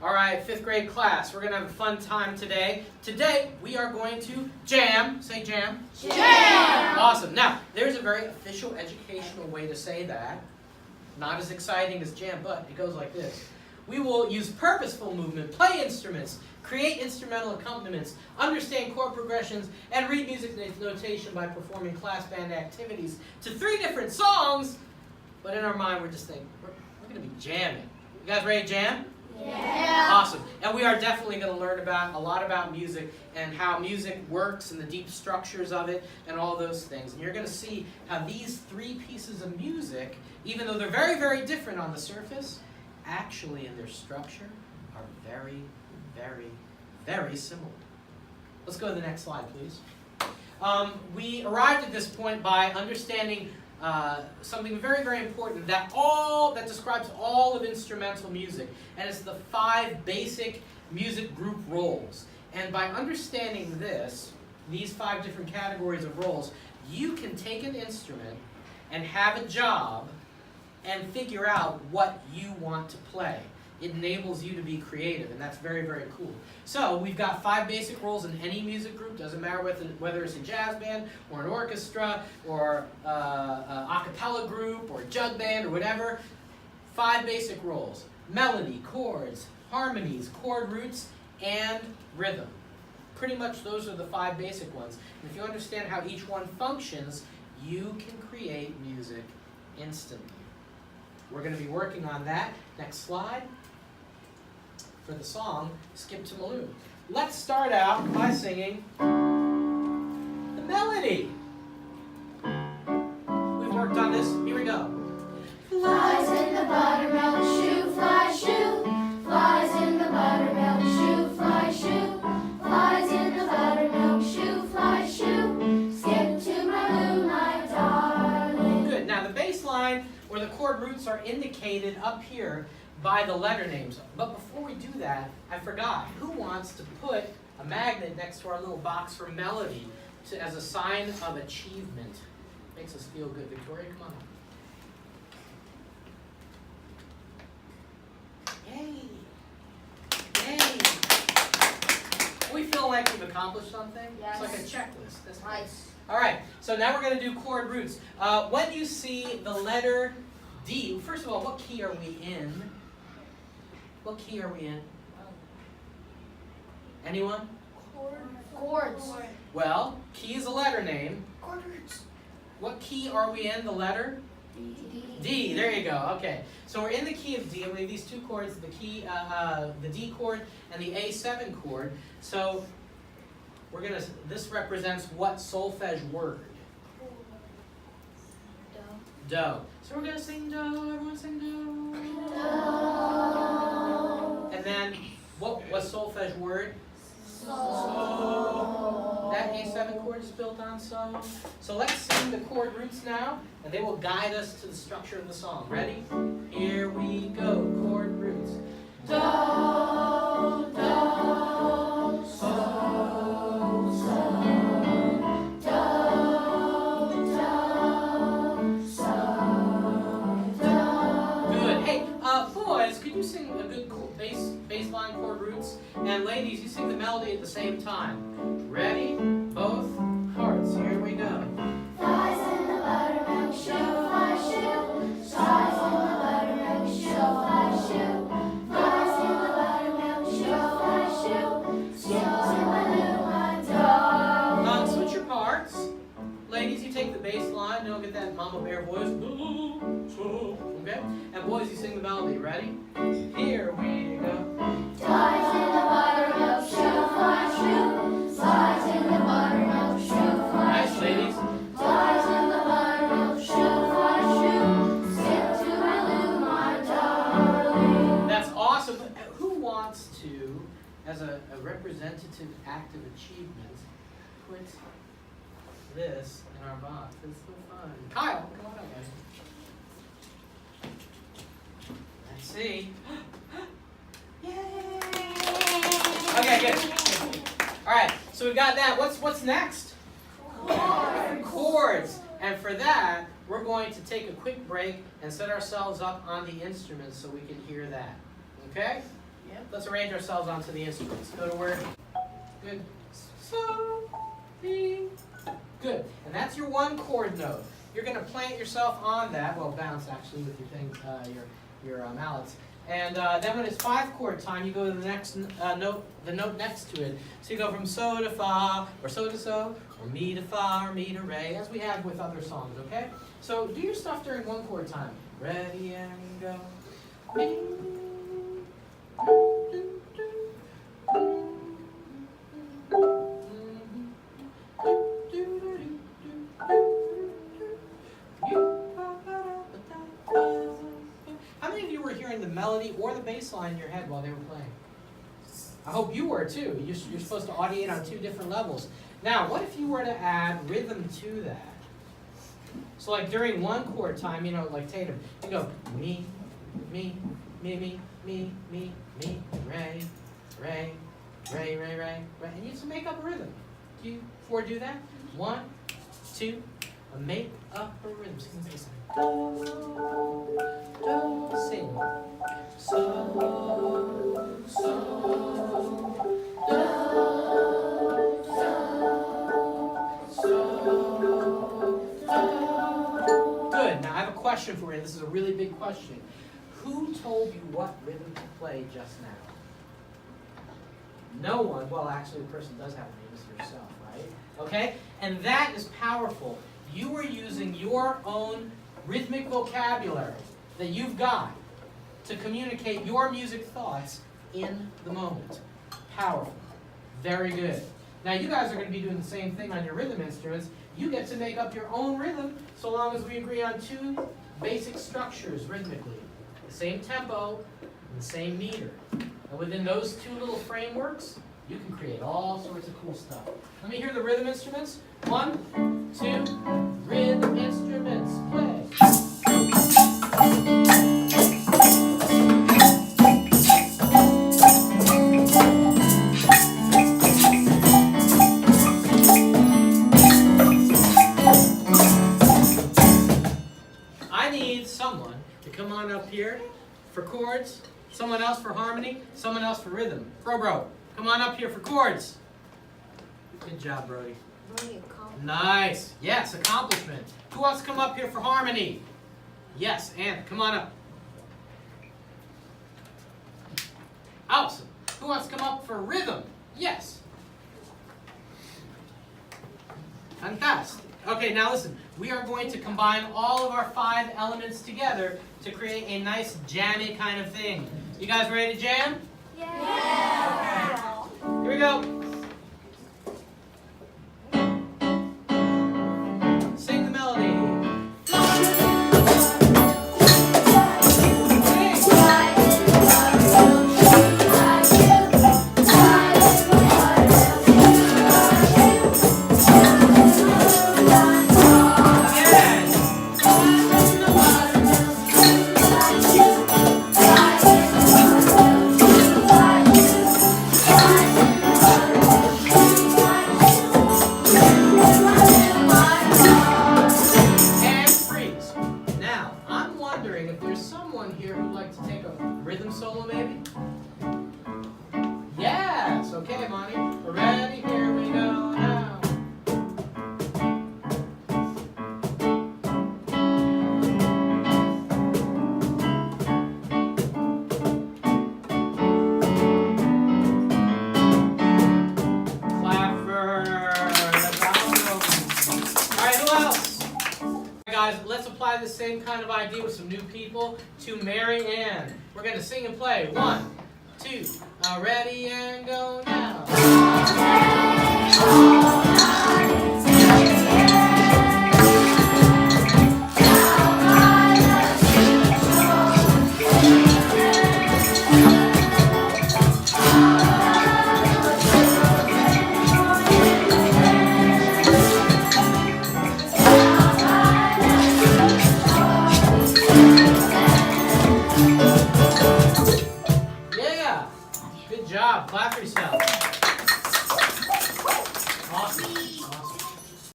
All right, 5th grade class, we're going to have a fun time today. Today, we are going to jam. Say jam. Jam! Awesome. Now, there's a very official educational way to say that. Not as exciting as jam, but it goes like this. We will use purposeful movement, play instruments, create instrumental accompaniments, understand chord progressions, and read music notation by performing class band activities to 3 different songs. But in our mind, we're just thinking, we're going to be jamming. You guys ready to jam? Yeah. Awesome. And we are definitely going to learn a lot about music and how music works and the deep structures of it and all those things. And you're going to see how these 3 pieces of music, even though they're very, very different on the surface, actually in their structure are very, very, very similar. Let's go to the next slide, please. We arrived at this point by understanding something very, very important that describes all of instrumental music, and it's the 5 basic music group roles. And by understanding these 5 different categories of roles, you can take an instrument and have a job and figure out what you want to play. It enables you to be creative, and that's very, very cool. So we've got 5 basic roles in any music group. Doesn't matter whether it's a jazz band or an orchestra or a cappella group or a jug band or whatever. 5 basic roles: melody, chords, harmonies, chord roots, and rhythm. Pretty much those are the 5 basic ones. And if you understand how each one functions, you can create music instantly. We're going to be working on that. Next slide. For the song, Skip to Malou. Let's start out by singing the melody. We've worked on this. Here we go. Flies in the buttermilk shoe, fly shoe. Flies in the buttermilk shoe, fly shoe. Flies in the buttermilk shoe, fly shoe. Skip to Malou, my darling. Good. Now the bass line or the chord roots are indicated up here by the letter names. But before we do that, I forgot. Who wants to put a magnet next to our little box for melody as a sign of achievement? Makes us feel good. Victoria, come on. Yay! Yay! We feel like we've accomplished something? Yes. It's like a checklist. That's Nice. All right, so now we're going to do chord roots. When you see the letter D, first of all, what key are we in? What key are we in? Anyone? Chords. Well, key is a letter name. Chord roots. What key are we in? The letter? D. There you go. Okay. So we're in the key of D, and we have these 2 chords: the key, the D chord, and the A7 chord. So we're gonna. This represents what solfege word? Do. So we're gonna sing do. Everyone sing do. And then what solfege word? So. That A7 chord is built on so. So let's sing the chord roots now, and they will guide us to the structure of the song. Ready? Here we go. Chord roots. Do, do, so, so. Do, do, so, do. Good. Hey, boys, could you sing a good bass line chord roots? And ladies, you sing the melody at the same time. Ready? Both parts. Here we go. Flies in the buttermilk shoe, fly shoe. Flies in the buttermilk shoe, fly shoe. Flies in the buttermilk shoe, fly shoe. Skip to Malou, my darling. Switch your parts. Ladies, you take the bass line. Don't get that mama bear voice. Okay? And boys, you sing the melody. Ready? Here we go. Flies in the buttermilk shoe, fly shoe. Flies in the buttermilk shoe, fly Nice, shoe. ladies. Flies in the buttermilk shoe, fly shoe. Skip to Malou, my darling. That's awesome. Who wants to, as a representative act of achievement, put this in our box? It's so fun. Kyle, come on up, guys. Let's see. Yay! Okay, good. All right, so we got that. What's next? Chords. And for that, we're going to take a quick break and set ourselves up on the instruments so we can hear that. Okay? Yep. let's arrange ourselves onto the instruments. Go to work. Good. So, mi. Good. And that's your one chord note. You're going to plant yourself on that. Well, bounce actually with your things, your mallets. And then when it's 5 chord time, you go to the next note, the note next to it. So you go from so to fa, or so to so, or mi to fa, or mi to re, as we have with other songs. Okay. So do your stuff during 1 chord time. Ready and go. Mi. How many of you were hearing the melody or the bass line in your head while they were playing? I hope you were too. You're supposed to audiate on 2 different levels. Now, what if you were to add rhythm to that? So like during 1 chord time, you know, like Tatum, you go me, me, me, me, me, me, me, re, re, re, re, re, re, and you just make up a rhythm. Do you 4 do that? 1, 2, make up a rhythm. Sing the bass line. Do, do, sing. So, good. Now I have a question for you. This is a really big question. Who told you what rhythm to play just now? No one. Well, actually, the person does have a name. It's yourself, right? Okay? And that is powerful. You are using your own rhythmic vocabulary that you've got to communicate your music thoughts in the moment. Powerful. Very good. Now you guys are going to be doing the same thing on your rhythm instruments. You get to make up your own rhythm so long as we agree on 2 basic structures rhythmically. The same tempo and the same meter. And within those 2 little frameworks, you can create all sorts of cool stuff. Let me hear the rhythm instruments. 1, 2, rhythm instruments, play. I need someone to come on up here for chords, someone else for harmony, someone else for rhythm. Bro, come on up here for chords. Good job, Brody. Nice. Yes, accomplishment. Who wants to come up here for harmony? Yes, Anna, come on up. Allison, who wants to come up for rhythm? Yes. Fantastic. Okay, now listen. We are going to combine all of our 5 elements together to create a nice jammy kind of thing. You guys ready to jam? Yeah. Okay. Here we go. Sing the melody. Rhythm solo, maybe? Yes! Okay, Monty. We're ready. Here we go now. Clapper. Alright, who else? Guys, let's apply the same kind of idea with some new people to Mary Ann. We're going to sing and play. 1, 2, ready and go now.